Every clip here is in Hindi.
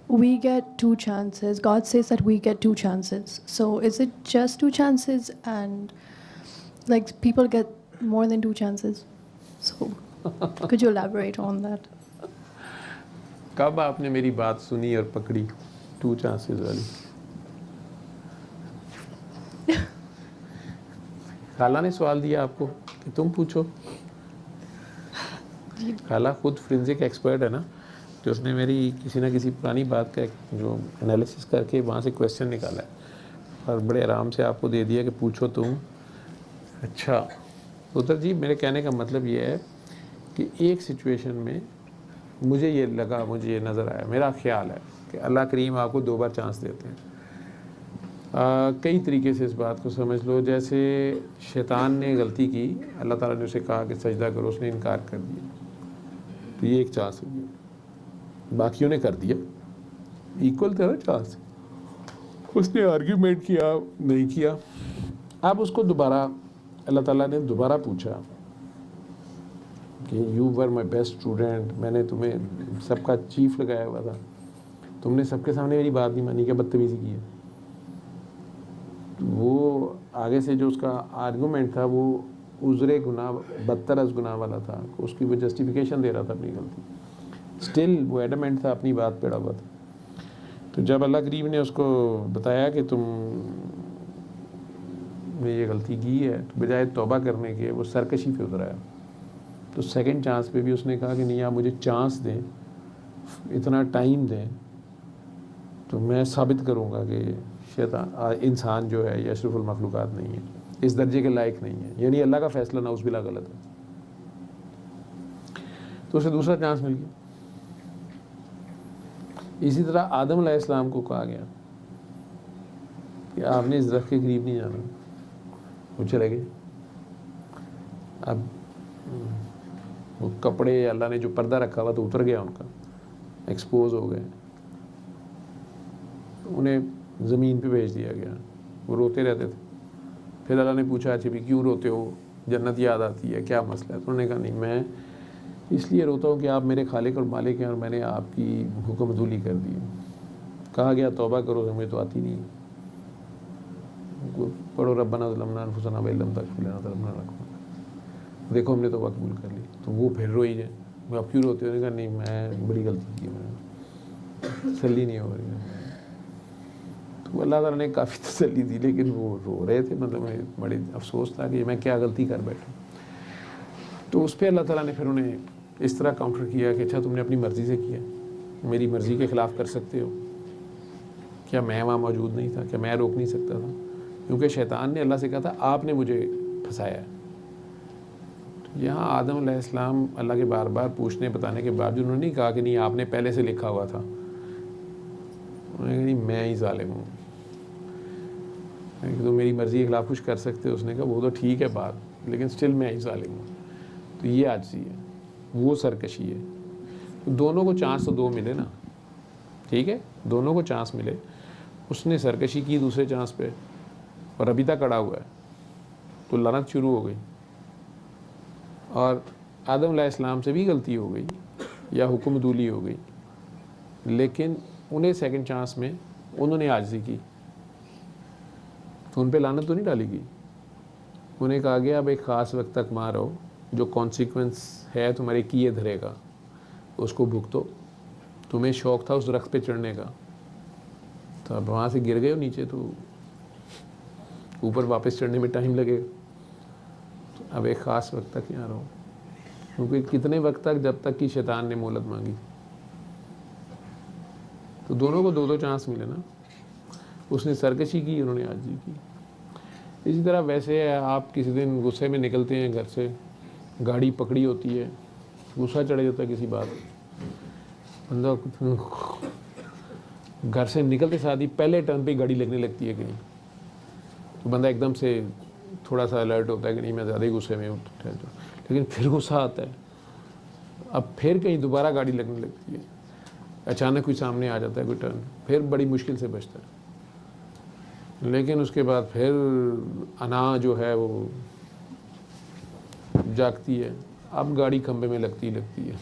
we get two chances. God says that we get two chances. So is it just two chances, and like people get more than two chances? So could you elaborate on that? कब आपने मेरी बात सुनी और पकड़ी 2 चांसेस वाली? खाला ने सवाल दिया आपको कि तुम पूछो। खाला खुद फोरेंसिक एक्सपर्ट है ना, तो उसने मेरी किसी ना किसी पुरानी बात का जो एनालिसिस करके वहाँ से क्वेश्चन निकाला है और बड़े आराम से आपको दे दिया कि पूछो तुम। अच्छा उधर जी, मेरे कहने का मतलब ये है कि एक सिचुएशन में मुझे ये लगा, मुझे ये नज़र आया, मेरा ख्याल है कि अल्लाह करीम आपको 2 बार चांस देते हैं। कई तरीके से इस बात को समझ लो। जैसे शैतान ने गलती की, अल्लाह ताला ने उसे कहा कि सजदा करो, उसने इनकार कर दिया, तो ये एक चांस हो गया। बाकियों ने कर दिया, इक्वल था ना चांस। उसने आर्ग्यूमेंट किया, नहीं किया। अब उसको दोबारा अल्लाह ताला ने दोबारा पूछा कि you were my best student, मैंने तुम्हें सबका चीफ लगाया हुआ था, तुमने सबके सामने मेरी बात नहीं मानी, क्या बदतमीज़ी की है। तो वो आगे से जो उसका आर्गूमेंट था वो उज़रे गुनाह बदतर अज़ गुनाह वाला था, उसकी वो जस्टिफिकेशन दे रहा था अपनी गलती। स्टिल वो एडमेंट था, अपनी बात पे अड़ा हुआ था। तो जब अल्लाह करीम ने उसको बताया कि तुमने ये गलती की है, तो बजाय तौबा करने के वो सरकशी पे उतर आया। तो सेकंड चांस पे भी उसने कहा कि नहीं, आप मुझे चांस दें, इतना टाइम दें, तो मैं साबित करूंगा कि शैतान इंसान जो है ये अशरफुल मखलूक़ात नहीं है, इस दर्जे के लायक नहीं है, यानी अल्लाह का फ़ैसला नाउज़ुबिल्लाह गलत है। तो उसे दूसरा चांस मिल गया। इसी तरह आदम अलैहिस्सलाम को कहा गया कि आपने इस दरख्त के करीब नहीं जाना, वो चले गए। अब वो कपड़े अल्लाह ने जो पर्दा रखा हुआ तो उतर गया उनका, एक्सपोज हो गए, उन्हें ज़मीन पे भेज दिया गया। वो रोते रहते थे। फिर अल्लाह ने पूछा, अच्छा भी क्यों रोते हो, जन्नत याद आती है, क्या मसला है? तो उन्होंने कहा नहीं, मैं इसलिए रोता हूँ कि आप मेरे खालिक और मालिक हैं और मैंने आपकी हुक्मदुली कर दी। कहा गया तौबा करो, हमें तो आती नहीं। पढ़ो रब्बना ज़लमना अनफुसना व इल्लम तग़फिर लना वतरहमना लनकुनन्ना, देखो हमने तौबा कबूल कर ली। तो वो फिर रोई जाए, वो आप क्यों रोते हो? उन्होंने कहा नहीं, मैं बड़ी गलती की, मैंने तसल्ली नहीं हो रही है। तो अल्लाह ताला ने काफ़ी तसल्ली दी, लेकिन वो रो रहे थे, मतलब मुझे बड़ी अफसोस था कि मैं क्या गलती कर बैठा। तो उस पर अल्लाह ताला ने फिर उन्हें इस तरह काउंटर किया कि अच्छा तुमने अपनी मर्ज़ी से किया, मेरी मर्ज़ी के ख़िलाफ़ कर सकते हो क्या? मैं वहाँ मौजूद नहीं था, क्या मैं रोक नहीं सकता था? क्योंकि शैतान ने अल्लाह से कहा था आपने मुझे फंसाया है। तो यहाँ आदम अलैहिस्सलाम अल्लाह के बार बार पूछने बताने के बावजूद उन्होंने नहीं कहा कि नहीं आपने पहले से लिखा हुआ था। उन्होंने कहा नहीं, मैं ही ज़ालिम हूँ, तो मेरी मर्ज़ी के खिलाफ कुछ कर सकते हो। उसने कहा वो तो ठीक है बात, लेकिन स्टिल मैं ही ज़ालिम हूँ। तो ये आजिज़ी है, वो सरकशी है। तो दोनों को चांस तो दो मिले ना, ठीक है, दोनों को चांस मिले। उसने सरकशी की दूसरे चांस पे और अभी तक अड़ा हुआ है, तो लानत शुरू हो गई। और आदम अलैहिस्सलाम से भी गलती हो गई या हुक्मदूली हो गई, लेकिन उन्हें सेकंड चांस में उन्होंने आजिज़ी की, तो उन पे लानत तो नहीं डाली गई। उन्हें कहा गया अब एक ख़ास वक्त तक वहाँ रहो, जो कॉन्सिक्वेंस है तुम्हारे किए धरेगा उसको भुगतो। तुम्हें शौक़ था उस दरख्त पे चढ़ने का, तो अब वहाँ से गिर गए हो नीचे, तो ऊपर वापस चढ़ने में टाइम लगेगा। तो अब एक ख़ास वक्त तक यहाँ रहो, क्योंकि कितने वक्त तक, जब तक कि शैतान ने मोहलत मांगी। तो दोनों को दो दो चांस मिले ना, उसने सरकशी की, उन्होंने आजिज़ी की। इसी तरह वैसे आप किसी दिन गुस्से में निकलते हैं घर से, गाड़ी पकड़ी होती है, गुस्सा चढ़ जाता है किसी बात, बंदा घर से निकलते साथ ही पहले टर्न पे गाड़ी लगने लगती है कहीं, तो बंदा एकदम से थोड़ा सा अलर्ट होता है कि नहीं मैं ज़्यादा ही गुस्से में हूँ, लेकिन फिर गुस्सा आता है, अब फिर कहीं दोबारा गाड़ी लगने लगती है, अचानक कोई सामने आ जाता है कोई टर्न, फिर बड़ी मुश्किल से बचता है। लेकिन उसके बाद फिर अना जो है वो जागती है, अब गाड़ी खंबे में लगती है।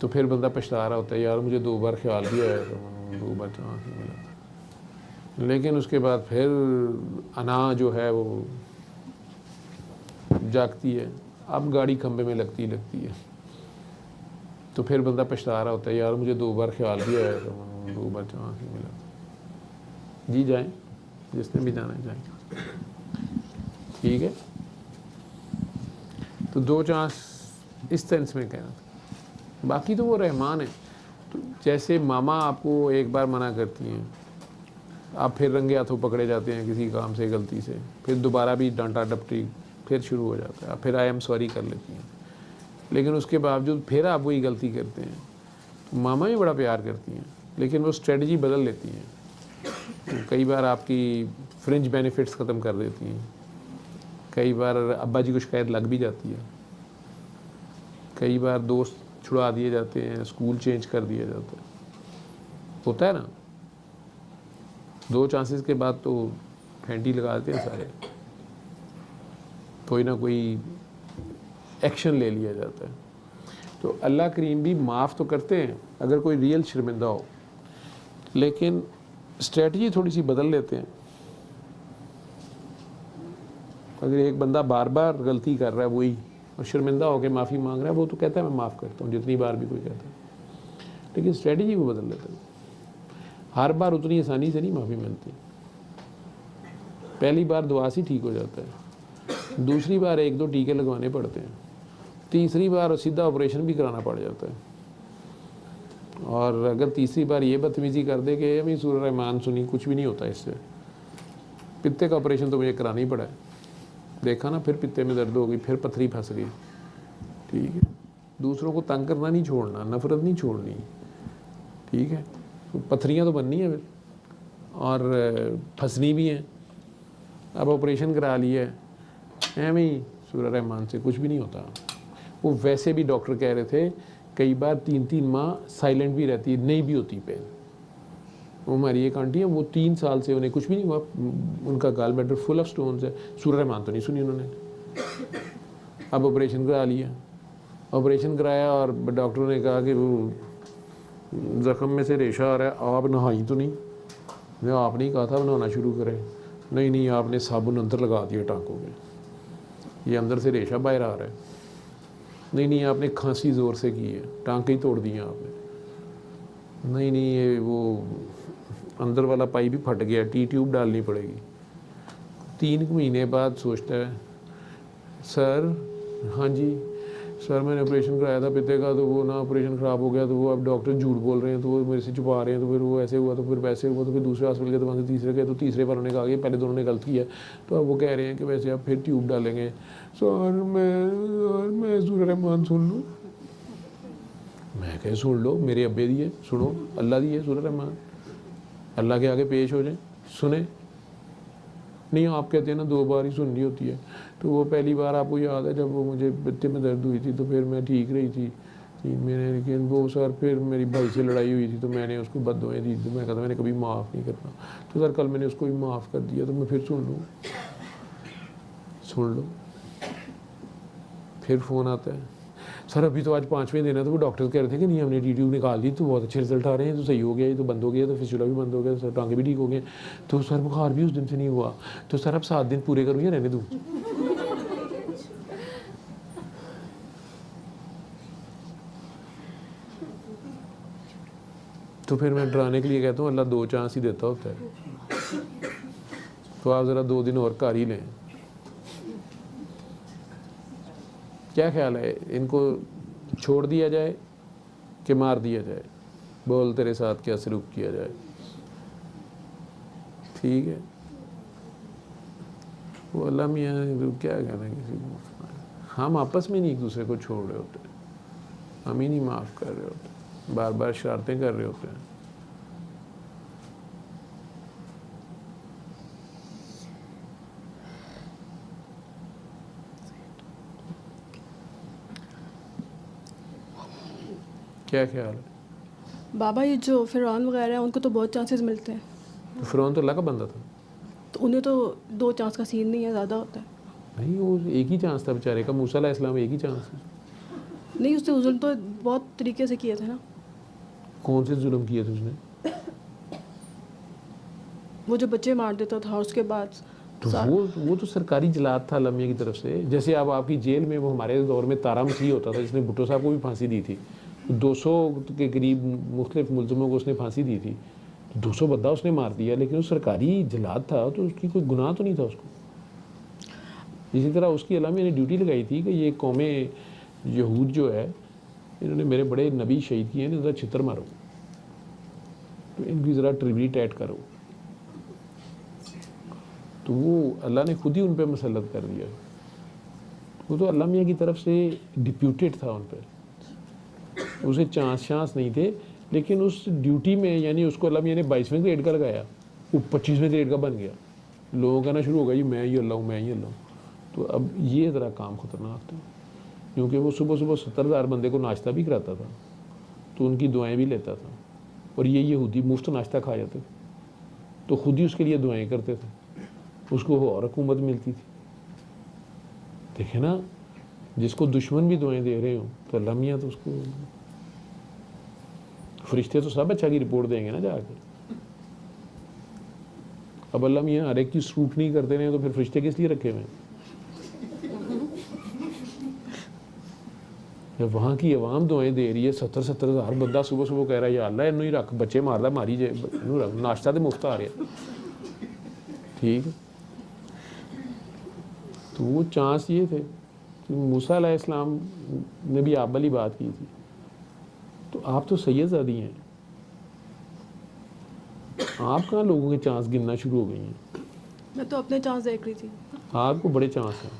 तो फिर बंदा पछता रहा होता है, यार मुझे 2 बार ख्याल भी आया तो 2 बार चांस नहीं मिला था। लेकिन उसके बाद फिर अना जो है वो जागती है, अब गाड़ी खंबे में लगती है। तो फिर बंदा पछता रहा होता है, यार मुझे 2 बार ख्याल भी आया तो 2 बार चांस नहीं मिला था। जी जाएं, जिसने भी जाना है जाएं, ठीक है। तो 2 चांस इस सेंस में कहना था। बाकी तो वो रहमान है। तो जैसे मामा आपको एक बार मना करती हैं, आप फिर रंगे हाथों पकड़े जाते हैं किसी काम से गलती से, फिर दोबारा भी डांटा डपटी फिर शुरू हो जाता है, आप फिर आई एम सॉरी कर लेती हैं, लेकिन उसके बावजूद फिर आप वही गलती करते हैं। तो मामा भी बड़ा प्यार करती हैं, लेकिन वो स्ट्रेटजी बदल लेती हैं। तो कई बार आपकी फ्रिंज बेनिफिट्स ख़त्म कर देती हैं, कई बार अब्बा जी को शिकायत लग भी जाती है, कई बार दोस्त छुड़ा दिए जाते हैं, स्कूल चेंज कर दिया जाता है, होता है ना। 2 चांसेस के बाद तो फेंटी लगा देते हैं सारे, कोई ना कोई एक्शन ले लिया जाता है। तो अल्लाह करीम भी माफ़ तो करते हैं अगर कोई रियल शर्मिंदा हो, लेकिन स्ट्रेटजी थोड़ी सी बदल लेते हैं। अगर एक बंदा बार बार गलती कर रहा है वही और शर्मिंदा होकर माफ़ी मांग रहा है, वो तो कहता है मैं माफ़ करता हूँ जितनी बार भी कोई कहता है, लेकिन स्ट्रेटजी वो बदल लेता है। हर बार उतनी आसानी से नहीं माफ़ी मिलती। पहली बार दुआ से ठीक हो जाता है, दूसरी बार 1-2 टीके लगवाने पड़ते हैं, तीसरी बार सीधा ऑपरेशन भी कराना पड़ जाता है। और अगर तीसरी बार ये बदतमीज़ी कर दे कि अभी सूरह रहमान सुनी, कुछ भी नहीं होता इससे, पित्ते का ऑपरेशन तो मुझे कराना ही पड़ा है, देखा ना, फिर पित्ते में दर्द हो गई, फिर पथरी फंस गई, ठीक है। दूसरों को तंग करना नहीं छोड़ना, नफरत नहीं छोड़नी, ठीक है। तो पथरियाँ तो बननी है फिर, और फंसनी भी हैं। अब ऑपरेशन करा लिया है, एवं ही सूरह रहमान से कुछ भी नहीं होता। वो वैसे भी डॉक्टर कह रहे थे कई बार 3-3 माह साइलेंट भी रहती है, नहीं भी होती पेन। वो हमारी एक आंटी है, वो 3 साल से उन्हें कुछ भी नहीं हुआ, उनका gall bladder full of stones है, सूरह रहमान तो नहीं सुनी उन्होंने। अब ऑपरेशन करा लिया, ऑपरेशन कराया और डॉक्टरों ने कहा कि वो ज़ख्म में से रेशा आ रहा है, आप नहाई तो नहीं, मैं आपने ही कहा था नहाना शुरू करें, नहीं आपने साबुन अंदर लगा दिया टाँकों में, ये अंदर से रेशा बाहर आ रहा है, नहीं आपने खांसी ज़ोर से की है, टाँके ही तोड़ दिए आपने, नहीं ये वो अंदर वाला पाइप भी फट गया, ट्यूब डालनी पड़ेगी। 3 महीने बाद सोचता है, सर हाँ जी सर मैंने ऑपरेशन कराया था पित्ते का, तो वो ना ऑपरेशन ख़राब हो गया, तो वो अब डॉक्टर झूठ बोल रहे हैं, तो वो मेरे से छुपा रहे हैं, तो फिर वो ऐसे हुआ, तो फिर वैसे हुआ, तो फिर दूसरे हॉस्पिटल गए, तो वहाँ से तीसरे गए, तो तीसरे पर उन्होंने कहा कि पहले दोनों ने गलत किया, तो अब वो कह रहे हैं कि वैसे आप फिर ट्यूब डालेंगे। सर मैं सूरह रहमान सुन लूँ? मैं कहे सुन लो, मेरे अब्बे दी है, सुनो, अल्लाह दी है सूरह रहमान, अल्लाह के आगे पेश हो जाए, सुने। नहीं आप कहते हैं ना 2 बार ही सुननी होती है, तो वो पहली बार आपको याद है जब वो मुझे पित्ते में दर्द हुई थी, तो फिर मैं ठीक रही थी 3 महीने, लेकिन वो सर फिर मेरी भाई से लड़ाई हुई थी, तो मैंने उसको बद्दुआएं दी, तो मैं कहता मैंने कभी माफ़ नहीं करना, तो सर कल मैंने उसको भी माफ़ कर दिया, तो मैं फिर सुन लूँ? सुन लो। फिर फ़ोन आता है, सर अभी तो आज 5वें दिन है, तो वो डॉक्टर कह रहे थे कि नहीं हमने ट्यूब निकाल दी, तो बहुत अच्छे रिजल्ट आ रहे हैं, तो सही हो गया, ये तो बंद हो गया, तो फिस्टुला भी बंद हो गया, सर टांगे भी ठीक हो गए, तो सर बुखार भी उस दिन से नहीं हुआ, तो सर अब 7 दिन पूरे करूँ या रहने दूँ? तो फिर मैं डराने के लिए कहता हूँ अल्लाह 2 चांस ही देता होता है, तो आप ज़रा 2 दिन और कर ही लें। क्या ख्याल है, इनको छोड़ दिया जाए कि मार दिया जाए? बोल तेरे साथ क्या सलूक किया जाए? ठीक है, वो अल्लाह मियाँ क्या कहना है किसी को, हम आपस में नहीं एक दूसरे को छोड़ रहे होते, हम ही नहीं माफ़ कर रहे होते, बार बार शरारतें कर रहे होते हैं। क्या ख्याल है? बाबा ये जो फ़िरौन वगैरह हैं उनको तो बहुत चांसेस मिलते हैं, तो फ़िरौन तो अल्लाह का बंदा था, तो उन्हें तो 2 चांस का सीन नहीं है, ज़्यादा होता है। नहीं वो एक ही चांस था बेचारे का, मूसा अलैहिस्सलाम एक ही चांस है, नहीं, उसने जुल्म तो बहुत तरीके से किए थे ना। कौन से जुल्म किए थे उसने? वो जो बच्चे मार देता था, उसके बाद तो वो तो सरकारी जलाद था लम्हे की तरफ से। जैसे अब आपकी जेल में वो हमारे दौर में तारा मसीह होता था, जिसने भुट्टो साहब को भी फांसी दी थी। 200 के करीब मुख्तलिफ मुलजमों को उसने फांसी दी थी। 200 बंदा उसने मार दिया, लेकिन वो सरकारी जलाद था तो उसकी कोई गुनाह तो नहीं था उसको। इसी तरह उसकी अलामिया ने ड्यूटी लगाई थी कि ये कौमें यहूद जो है, इन्होंने मेरे बड़े नबी शहीद किए हैं, ज़रा छितर मारो, तो इनकी ज़रा ट्रिब्यूट ऐड करो। तो वो अल्लाह ने खुद ही उन पर मसलत कर दिया। वो तो अल्लाह मियाँ की तरफ से डिप्यूटेड था उन पर, उसे चांस नहीं थे। लेकिन उस ड्यूटी में यानी उसको अल्लाह मियाँ ने 22वें ग्रेड का लगाया, वो 25वें ग्रेड का बन गया। लोगों का कहना शुरू हो गया, जी मैं ही अल्लाह हूँ, मैं ही अल्लाह हूँ। तो अब ये ज़रा काम ख़तरनाक था, क्योंकि वो सुबह सुबह 70,000 बंदे को नाश्ता भी कराता था, तो उनकी दुआएं भी लेता था। और ये यहूदी मुफ्त नाश्ता खा जाते थे, तो खुद ही उसके लिए दुआएं करते थे, उसको और हुकूमत मिलती थी। देखे ना, जिसको दुश्मन भी दुआएं दे रहे हो तो अल्लाह मियाँ तो उसको, फरिश्ते तो सब अच्छा की रिपोर्ट देंगे ना जाके। अब अल्लाह मियाँ हर एक की स्क्रूटनी करते रहे तो फिर फरिश्ते किस लिए रखे हुए हैं? जब वहाँ की अवाम दुआएं दे रही है, 70,000 बंदा सुबह सुबह कह रहा है या अल्लाह इनू ही रख, बच्चे मारदा मारी जे, इनू रख, नाश्ता तो मुफ्त आ रहा। ठीक, तो वो चांस ये थे कि मूसा अलैहिस्सलाम ने भी आप वाली बात की थी। तो आप तो सैयदज़ादी हैं, आप कहाँ लोगों के चांस गिनना शुरू हो गई हैं? मैं तो अपने चांस देख रही थी। आपको बड़े चांस हैं,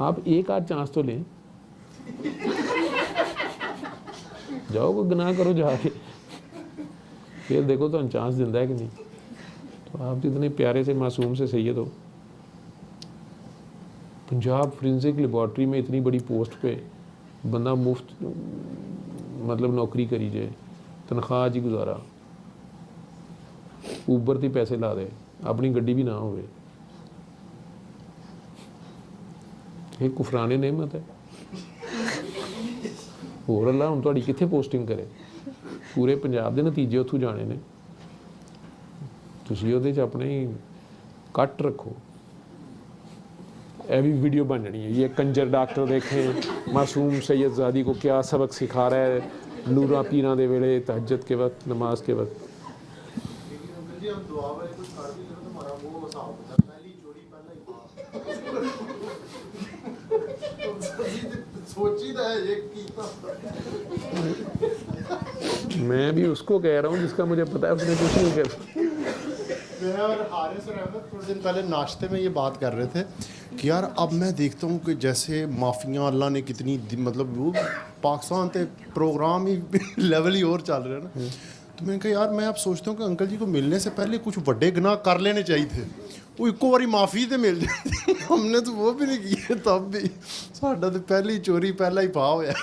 आप एक आध चांस तो लें, जाओ कोई गुनाह करो जाके, फिर देखो तो चांस जिंदा है कि नहीं। तो आप तो इतने प्यारे से मासूम से सैयद हो, पंजाब फोरेंसिक लेबॉर्ट्री में इतनी बड़ी पोस्ट पे बंदा मुफ्त मतलब नौकरी करी जाए, तनख्वाह जी गुजारा, ऊबर ते पैसे ला दे, अपनी गड्डी भी ना होवे, ये कुफराने नेमत है। होर अल्लाह हुण तुहाडी कित्थे पोस्टिंग करे, पूरे पंजाब दे नतीजे उत्थों जाने ने, तुसीं ओहदे च अपने ही कट रखो। ये भी वीडियो बन जानी है, ये कंजर डॉक्टर देखें मासूम सैयदज़ादी को क्या सबक सिखा रहा है नूरा पीरा दे वेले, तहज्जुद के वक्त, नमाज के वक्त। मैं भी उसको कह रहा हूँ जिसका मुझे पता है उसने कुछ नहीं किया। मैं और हारिस और अहमद थोड़े दिन पहले नाश्ते में ये बात कर रहे थे कि यार अब मैं देखता हूँ कि जैसे माफिया अल्लाह ने कितनी मतलब वो पाकिस्तान ते प्रोग्राम ही लेवल ही और चल रहे हैं ना। तो मैंने कहा यार मैं अब सोचता हूँ कि अंकल जी को मिलने से पहले कुछ बड़े गुनाह कर लेने चाहिए थे, वो इको बारी माफ़ी तो मिल जाती। हमने तो वो भी नहीं किए, तब भी साडा तो पहली चोरी पहला ही पा होया।